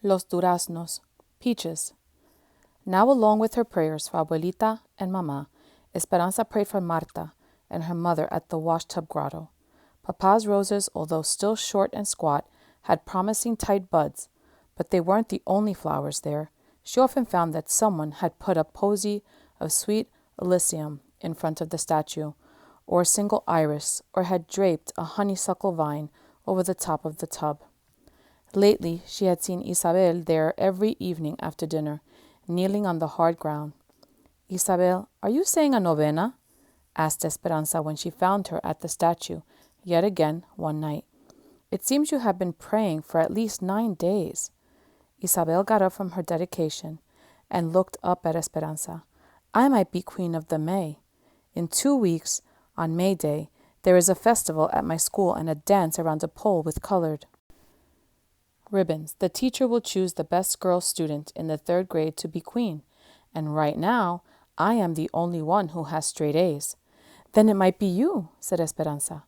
Los Duraznos, peaches. Now, along with her prayers for Abuelita and Mamá, Esperanza prayed for Marta and her mother at the washtub grotto. Papa's roses, although still short and squat, had promising tight buds, but they weren't the only flowers there. She often found that someone had put a posy of sweet alyssum in front of the statue, or a single iris, or had draped a honeysuckle vine over the top of the tub. Lately, she had seen Isabel there every evening after dinner, kneeling on the hard ground. "Isabel, are you saying a novena?" asked Esperanza when she found her at the statue, yet again one night. "It seems you have been praying for at least 9 days." Isabel got up from her dedication and looked up at Esperanza. "I might be Queen of the May. In 2 weeks, on May Day, there is a festival at my school and a dance around a pole with colored ribbons. The teacher will choose the best girl student in the 3rd grade to be queen, and right now, I am the only one who has straight A's." "Then it might be you," said Esperanza.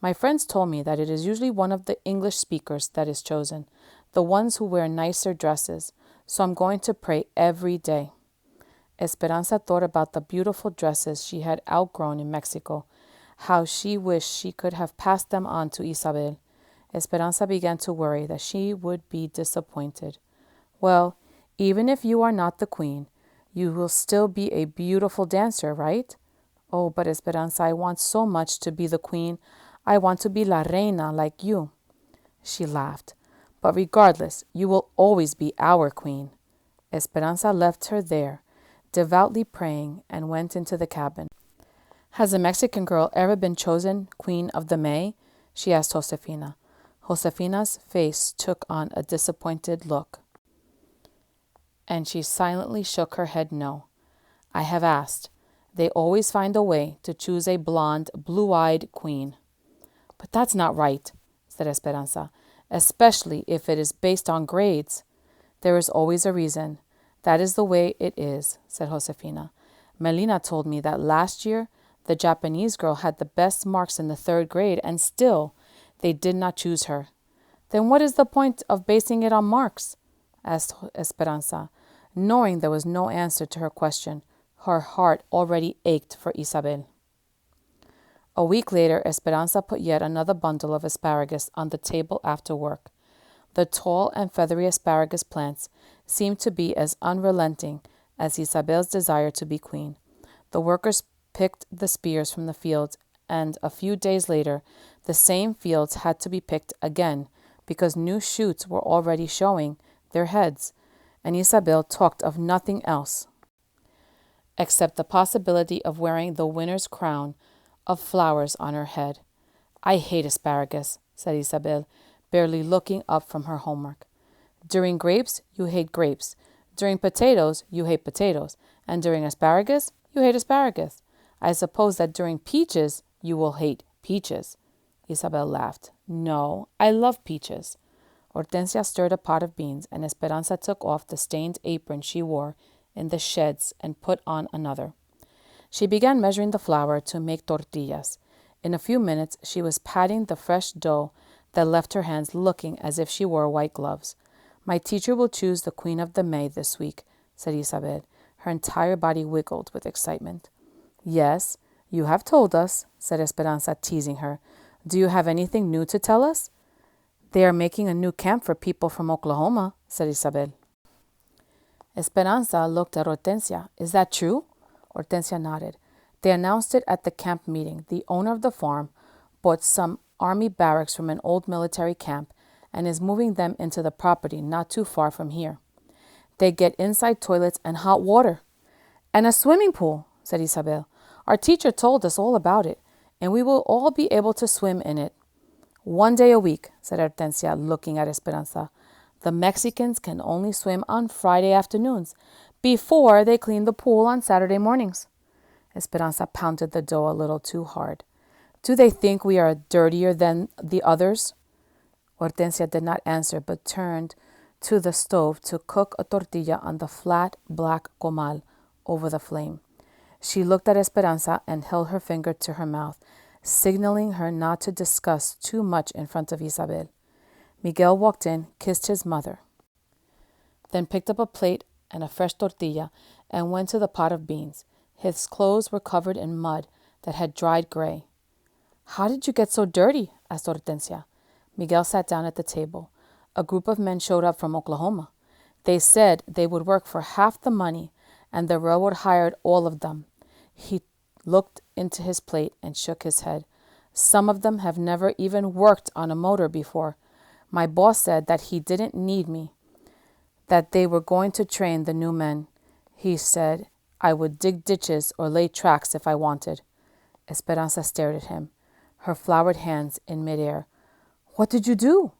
"My friends told me that it is usually one of the English speakers that is chosen, the ones who wear nicer dresses, so I'm going to pray every day." Esperanza thought about the beautiful dresses she had outgrown in Mexico, how she wished she could have passed them on to Isabel. Esperanza began to worry that she would be disappointed. "Well, even if you are not the queen, you will still be a beautiful dancer, right?" "Oh, but Esperanza, I want so much to be the queen. I want to be la reina like you." She laughed. "But regardless, you will always be our queen." Esperanza left her there, devoutly praying, and went into the cabin. "Has a Mexican girl ever been chosen Queen of the May?" she asked Josefina. Josefina's face took on a disappointed look, and she silently shook her head no. "I have asked. They always find a way to choose a blonde, blue-eyed queen." "But that's not right," said Esperanza, "especially if it is based on grades." "There is always a reason. That is the way it is," said Josefina. "Melina told me that last year the Japanese girl had the best marks in the 3rd grade, and still they did not choose her." "Then what is the point of basing it on marks?" asked Esperanza. Knowing there was no answer to her question, her heart already ached for Isabel. A week later, Esperanza put yet another bundle of asparagus on the table after work. The tall and feathery asparagus plants seemed to be as unrelenting as Isabel's desire to be queen. The workers picked the spears from the fields, and a few days later, the same fields had to be picked again because new shoots were already showing their heads, and Isabel talked of nothing else except the possibility of wearing the winner's crown of flowers on her head. "I hate asparagus," said Isabel, barely looking up from her homework. "During grapes, you hate grapes. During potatoes, you hate potatoes. And during asparagus, you hate asparagus. I suppose that during peaches, you will hate peaches." Isabel laughed. "No, I love peaches." Hortensia stirred a pot of beans, and Esperanza took off the stained apron she wore in the sheds and put on another. She began measuring the flour to make tortillas. In a few minutes, she was patting the fresh dough that left her hands looking as if she wore white gloves. "My teacher will choose the Queen of the May this week," said Isabel. Her entire body wiggled with excitement. "Yes, you have told us," said Esperanza, teasing her. "Do you have anything new to tell us?" "They are making a new camp for people from Oklahoma," said Isabel. Esperanza looked at Hortensia. "Is that true?" Hortensia nodded. "They announced it at the camp meeting. The owner of the farm bought some army barracks from an old military camp and is moving them into the property not too far from here. They get inside toilets and hot water." "And a swimming pool," said Isabel. "Our teacher told us all about it, and we will all be able to swim in it." "1 day a week," said Hortensia, looking at Esperanza. "The Mexicans can only swim on Friday afternoons, before they clean the pool on Saturday mornings." Esperanza pounded the dough a little too hard. "Do they think we are dirtier than the others?" Hortensia did not answer, but turned to the stove to cook a tortilla on the flat black comal over the flame. She looked at Esperanza and held her finger to her mouth, signaling her not to discuss too much in front of Isabel. Miguel walked in, kissed his mother. then picked up a plate and a fresh tortilla and went to the pot of beans. His clothes were covered in mud that had dried gray. "How did you get so dirty?" asked Hortensia. Miguel sat down at the table. A group of men showed up from Oklahoma. They said they would work for half the money, and the railroad hired all of them. He looked into his plate and shook his head. "Some of them have never even worked on a motor before. My boss said that he didn't need me, that they were going to train the new men. He said I would dig ditches or lay tracks if I wanted." Esperanza stared at him, her floured hands in midair. "What did you do?"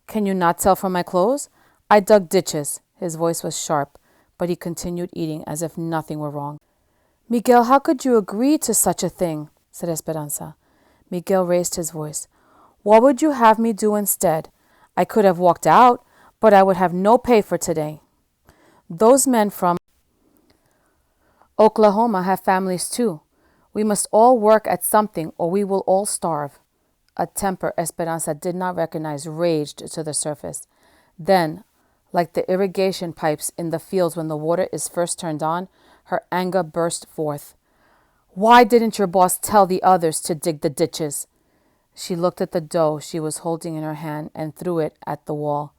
"Can you not tell from my clothes? I dug ditches." His voice was sharp, but he continued eating as if nothing were wrong. "Miguel, how could you agree to such a thing?" said Esperanza. Miguel raised his voice. "What would you have me do instead? I could have walked out, but I would have no pay for today. Those men from Oklahoma have families too. We must all work at something or we will all starve." A temper Esperanza did not recognize raged to the surface. Then, like the irrigation pipes in the fields when the water is first turned on, her anger burst forth. "Why didn't your boss tell the others to dig the ditches?" She looked at the dough she was holding in her hand and threw it at the wall.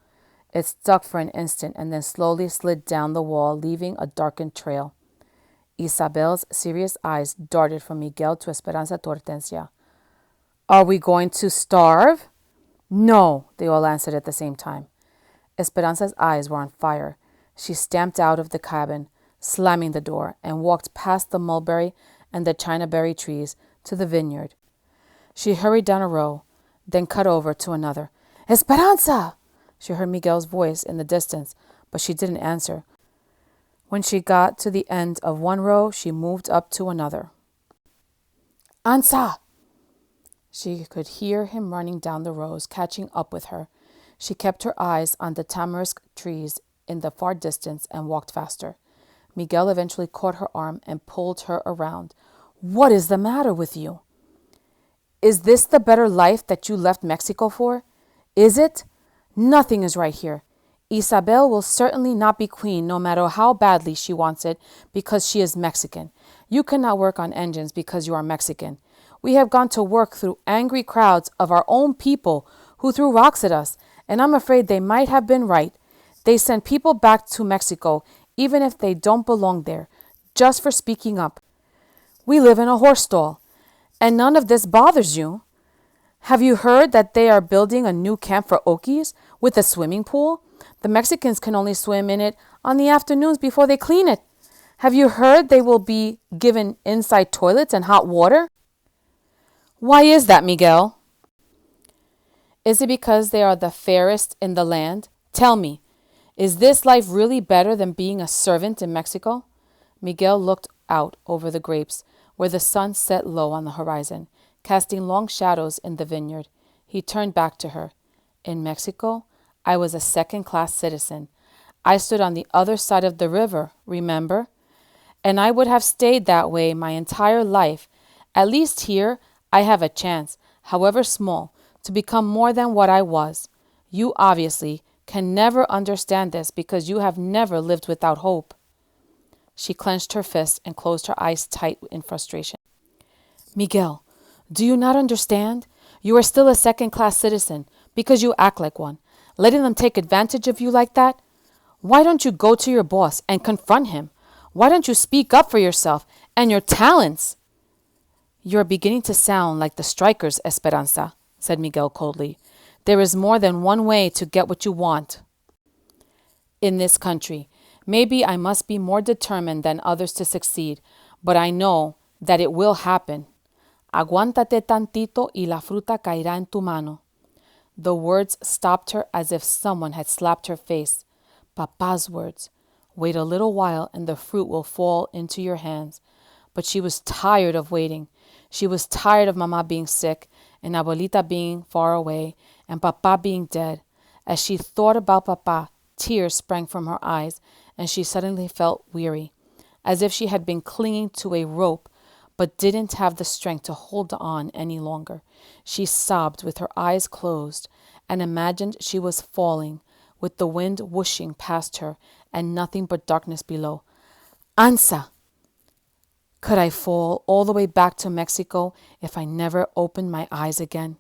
It stuck for an instant and then slowly slid down the wall, leaving a darkened trail. Isabel's serious eyes darted from Miguel to Esperanza to Hortensia. "Are we going to starve?" "No," they all answered at the same time. Esperanza's eyes were on fire. She stamped out of the cabin, slamming the door, and walked past the mulberry and the chinaberry trees to the vineyard. She hurried down a row, then cut over to another. "Esperanza!" She heard Miguel's voice in the distance, but she didn't answer. When she got to the end of one row, she moved up to another. "Ansa!" She could hear him running down the rows, catching up with her. She kept her eyes on the tamarisk trees in the far distance and walked faster. Miguel eventually caught her arm and pulled her around. "What is the matter with you? Is this the better life that you left Mexico for? Is it? Nothing is right here. Isabel will certainly not be queen no matter how badly she wants it because she is Mexican. You cannot work on engines because you are Mexican. We have gone to work through angry crowds of our own people who threw rocks at us, and I'm afraid they might have been right. They send people back to Mexico even if they don't belong there, just for speaking up. We live in a horse stall, and none of this bothers you. Have you heard that they are building a new camp for Okies with a swimming pool? The Mexicans can only swim in it on the afternoons before they clean it. Have you heard they will be given inside toilets and hot water?" "Why is that, Miguel?" "Is it because they are the fairest in the land? Tell me, is this life really better than being a servant in Mexico?" Miguel looked out over the grapes, where the sun set low on the horizon, casting long shadows in the vineyard. He turned back to her. "In Mexico, I was a second-class citizen. I stood on the other side of the river, remember? And I would have stayed that way my entire life. At least here, I have a chance, however small, to become more than what I was. You obviously can never understand this because you have never lived without hope." She clenched her fists and closed her eyes tight in frustration. "Miguel, do you not understand? You are still a second-class citizen because you act like one. Letting them take advantage of you like that? Why don't you go to your boss and confront him? Why don't you speak up for yourself and your talents?" "You're beginning to sound like the strikers, Esperanza," said Miguel coldly. "There is more than one way to get what you want in this country. Maybe I must be more determined than others to succeed, but I know that it will happen. Aguántate tantito y la fruta caerá en tu mano." The words stopped her as if someone had slapped her face. Papa's words. "Wait a little while and the fruit will fall into your hands." But she was tired of waiting. She was tired of Mama being sick and Abuelita being far away and Papa being dead. As she thought about Papa, tears sprang from her eyes and she suddenly felt weary, as if she had been clinging to a rope but didn't have the strength to hold on any longer. She sobbed with her eyes closed and imagined she was falling with the wind whooshing past her and nothing but darkness below. Ansa! Could I fall all the way back to Mexico if I never opened my eyes again?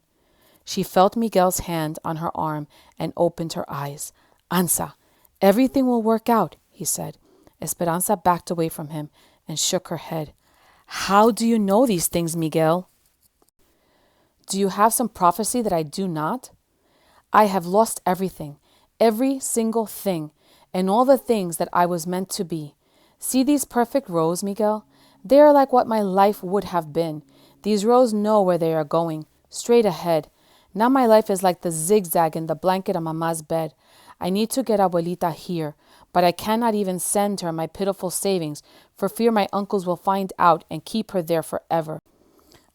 She felt Miguel's hand on her arm and opened her eyes. Ansa, everything will work out, he said. Esperanza backed away from him and shook her head. How do you know these things, Miguel? Do you have some prophecy that I do not? I have lost everything, every single thing, and all the things that I was meant to be. See these perfect rows, Miguel? They are like what my life would have been. These rows know where they are going, straight ahead. Now my life is like the zigzag in the blanket on Mama's bed. I need to get Abuelita here, but I cannot even send her my pitiful savings for fear my uncles will find out and keep her there forever.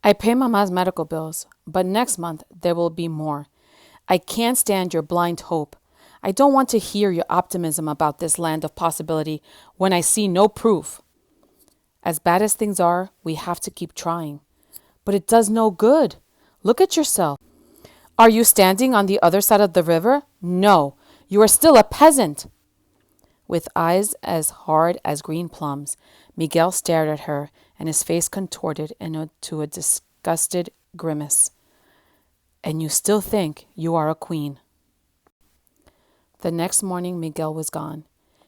I pay Mama's medical bills, but next month there will be more. I can't stand your blind hope. I don't want to hear your optimism about this land of possibility when I see no proof. As bad as things are, we have to keep trying. But it does no good. Look at yourself. Are you standing on the other side of the river? No, you are still a peasant. With eyes as hard as green plums, Miguel stared at her, and his face contorted into a disgusted grimace. And you still think you are a queen. The next morning, Miguel was gone.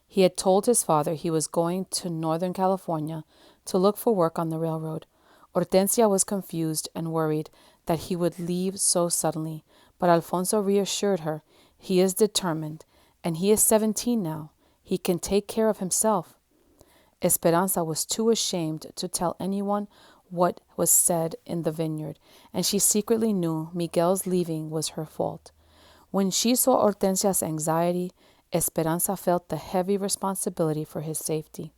He had told his father he was going to Northern California to look for work on the railroad. Hortensia was confused and worried that he would leave so suddenly, but Alfonso reassured her he is determined, and he is 17 now. He can take care of himself. Esperanza was too ashamed to tell anyone what was said in the vineyard, and she secretly knew Miguel's leaving was her fault. When she saw Hortensia's anxiety, Esperanza felt the heavy responsibility for his safety.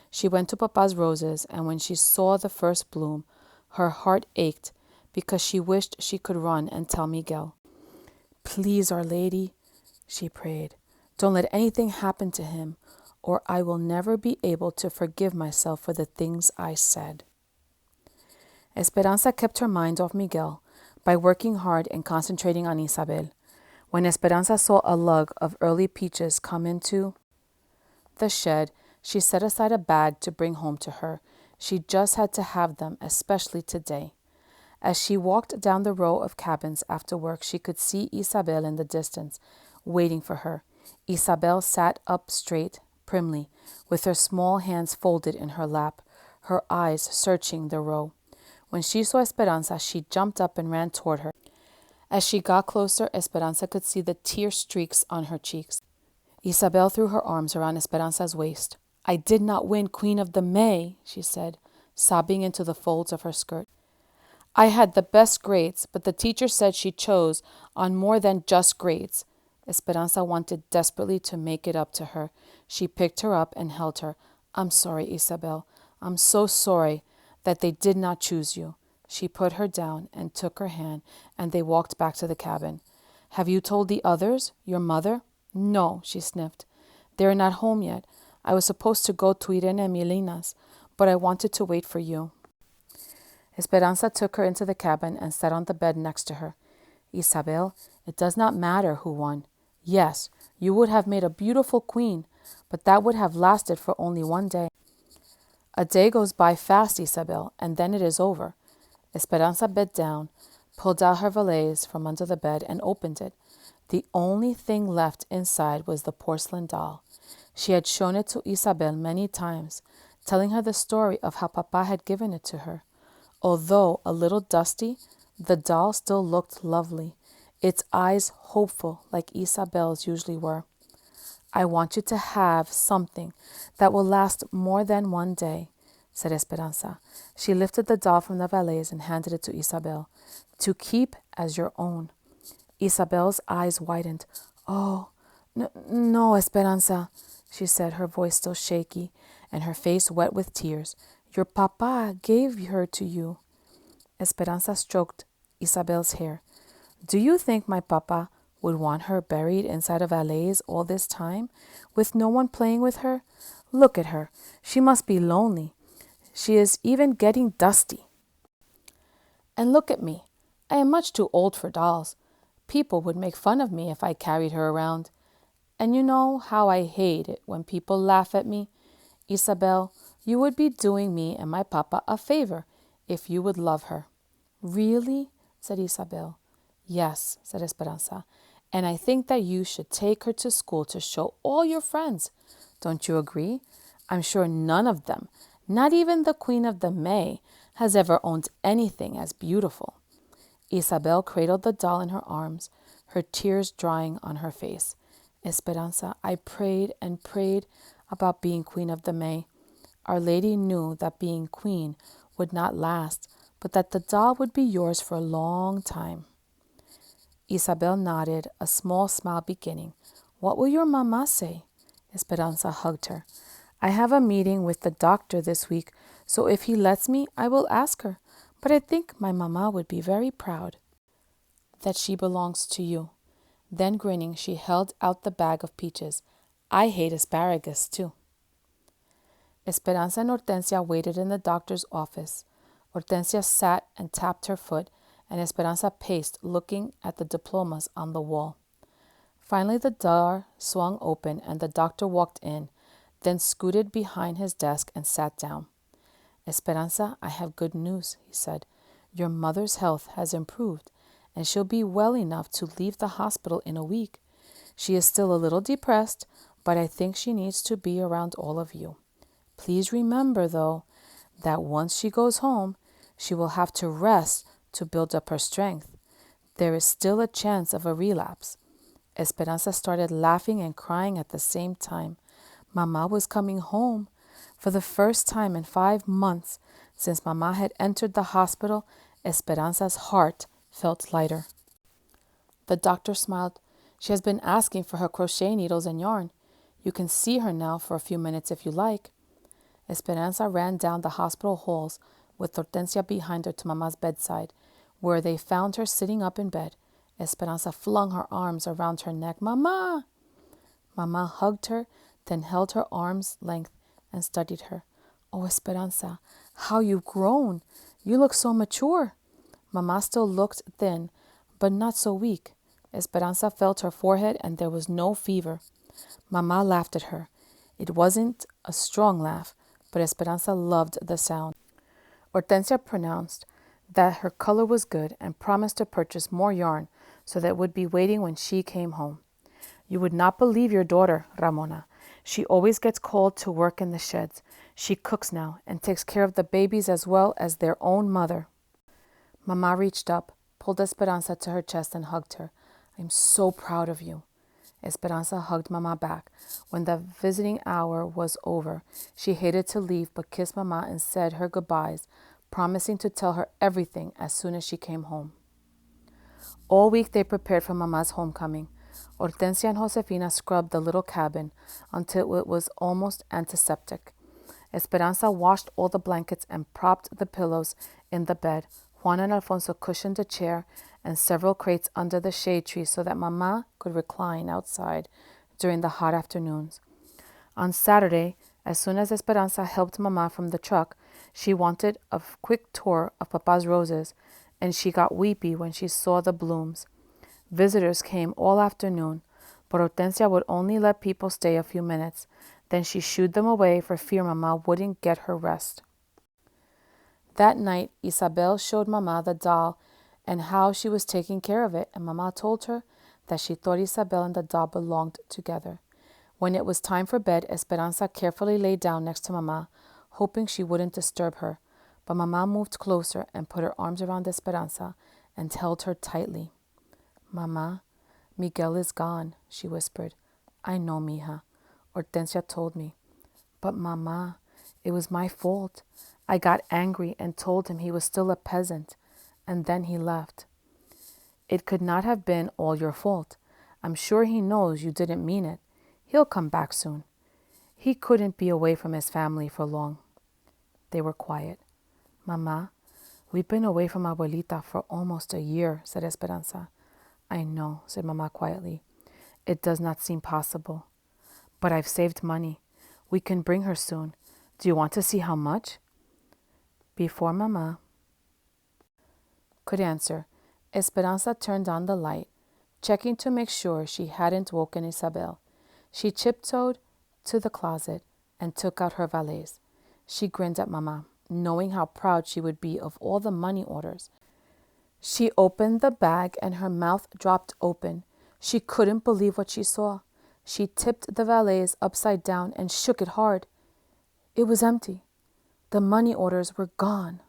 She went to Papa's roses, and when she saw the first bloom, her heart ached because she wished she could run and tell Miguel. Please, Our Lady, she prayed, don't let anything happen to him, or I will never be able to forgive myself for the things I said. Esperanza kept her mind off Miguel by working hard and concentrating on Isabel. When Esperanza saw a lug of early peaches come into the shed, she set aside a bag to bring home to her. She just had to have them, especially today. As she walked down the row of cabins after work, she could see Isabel in the distance, waiting for her. Isabel sat up straight, primly, with her small hands folded in her lap, her eyes searching the row. When she saw Esperanza, she jumped up and ran toward her. As she got closer, Esperanza could see the tear streaks on her cheeks. Isabel threw her arms around Esperanza's waist. I did not win Queen of the May, she said, sobbing into the folds of her skirt. I had the best grades, but the teacher said she chose on more than just grades. Esperanza wanted desperately to make it up to her. She picked her up and held her. I'm sorry, Isabel. I'm so sorry that they did not choose you. She put her down and took her hand, and they walked back to the cabin. Have you told the others, your mother? No, she sniffed. They are not home yet. I was supposed to go to Irene and Milina's, but I wanted to wait for you. Esperanza took her into the cabin and sat on the bed next to her. Isabel, it does not matter who won. Yes, you would have made a beautiful queen, but that would have lasted for only one day. A day goes by fast, Isabel, and then it is over. Esperanza bent down, pulled out her valise from under the bed, and opened it. The only thing left inside was the porcelain doll. She had shown it to Isabel many times, telling her the story of how Papa had given it to her. Although a little dusty, the doll still looked lovely, its eyes hopeful like Isabel's usually were. I want you to have something that will last more than one day, said Esperanza. She lifted the doll from the valise and handed it to Isabel, to keep as your own. Isabel's eyes widened. Oh, no, Esperanza, she said, her voice still shaky and her face wet with tears. Your papa gave her to you. Esperanza stroked Isabel's hair. Do you think my papa would want her buried inside a valise all this time, with no one playing with her? Look at her. She must be lonely. She is even getting dusty. And look at me. I am much too old for dolls. People would make fun of me if I carried her around. And you know how I hate it when people laugh at me. Isabel, you would be doing me and my papa a favor if you would love her." "Really?" said Isabel. "Yes," said Esperanza. "And I think that you should take her to school to show all your friends. Don't you agree? I'm sure none of them, not even the Queen of the May, has ever owned anything as beautiful." Isabel cradled the doll in her arms, her tears drying on her face. "Esperanza, I prayed and prayed about being Queen of the May. Our Lady knew that being queen would not last, but that the doll would be yours for a long time." Isabel nodded, a small smile beginning. "What will your mamá say?" Esperanza hugged her. "I have a meeting with the doctor this week, so if he lets me, I will ask her. But I think my mamá would be very proud that she belongs to you." Then grinning, she held out the bag of peaches. "I hate asparagus, too." Esperanza and Hortensia waited in the doctor's office. Hortensia sat and tapped her foot, and Esperanza paced, looking at the diplomas on the wall. Finally, the door swung open, and the doctor walked in, then scooted behind his desk and sat down. "Esperanza, I have good news," he said. "Your mother's health has improved, and she'll be well enough to leave the hospital in a week. She is still a little depressed, but I think she needs to be around all of you. Please remember, though, that once she goes home, she will have to rest to build up her strength. There is still a chance of a relapse." Esperanza started laughing and crying at the same time. Mamá was coming home. For the first time in 5 months since Mamá had entered the hospital, Esperanza's heart felt lighter. The doctor smiled. "She has been asking for her crochet needles and yarn. You can see her now for a few minutes if you like." Esperanza ran down the hospital halls with Hortensia behind her to Mamã's bedside, where they found her sitting up in bed. Esperanza flung her arms around her neck. "Mamá!" Mamá hugged her, then held her arm's length and studied her. "Oh, Esperanza, how you've grown! You look so mature." Mamá still looked thin, but not so weak. Esperanza felt her forehead, and there was no fever. Mamá laughed at her. It wasn't a strong laugh, but Esperanza loved the sound. Hortensia pronounced that her color was good and promised to purchase more yarn so that it would be waiting when she came home. "You would not believe your daughter, Ramona. She always gets called to work in the sheds. She cooks now and takes care of the babies as well as their own mother." Mamá reached up, pulled Esperanza to her chest and hugged her. "I'm so proud of you." Esperanza hugged Mamá back. When the visiting hour was over, she hated to leave but kissed Mamá and said her goodbyes, promising to tell her everything as soon as she came home. All week they prepared for Mamã's homecoming. Hortensia and Josefina scrubbed the little cabin until it was almost antiseptic. Esperanza washed all the blankets and propped the pillows in the bed. Juan and Alfonso cushioned a chair and several crates under the shade tree so that Mamá could recline outside during the hot afternoons. On Saturday, as soon as Esperanza helped Mamá from the truck, she wanted a quick tour of Papa's roses, and she got weepy when she saw the blooms. Visitors came all afternoon, but Hortensia would only let people stay a few minutes. Then she shooed them away for fear Mamá wouldn't get her rest. That night, Isabel showed Mamá the doll and how she was taking care of it, and Mamá told her that she thought Isabel and the doll belonged together. When it was time for bed, Esperanza carefully lay down next to Mamá, hoping she wouldn't disturb her. But Mamá moved closer and put her arms around Esperanza and held her tightly. "Mamá, Miguel is gone," she whispered. "I know, mija," Hortensia told me. "But Mamá, it was my fault. I got angry and told him he was still a peasant, and then he left." "It could not have been all your fault. I'm sure he knows you didn't mean it. He'll come back soon. He couldn't be away from his family for long." They were quiet. "Mamá, we've been away from Abuelita for almost a year," said Esperanza. "I know," said Mamá quietly. "It does not seem possible. But I've saved money. We can bring her soon. Do you want to see how much?" Before Mamá could answer, Esperanza turned on the light, checking to make sure she hadn't woken Isabel. She tiptoed to the closet and took out her valise. She grinned at Mama, knowing how proud she would be of all the money orders. She opened the bag and her mouth dropped open. She couldn't believe what she saw. She tipped the valise upside down and shook it hard. It was empty. The money orders were gone.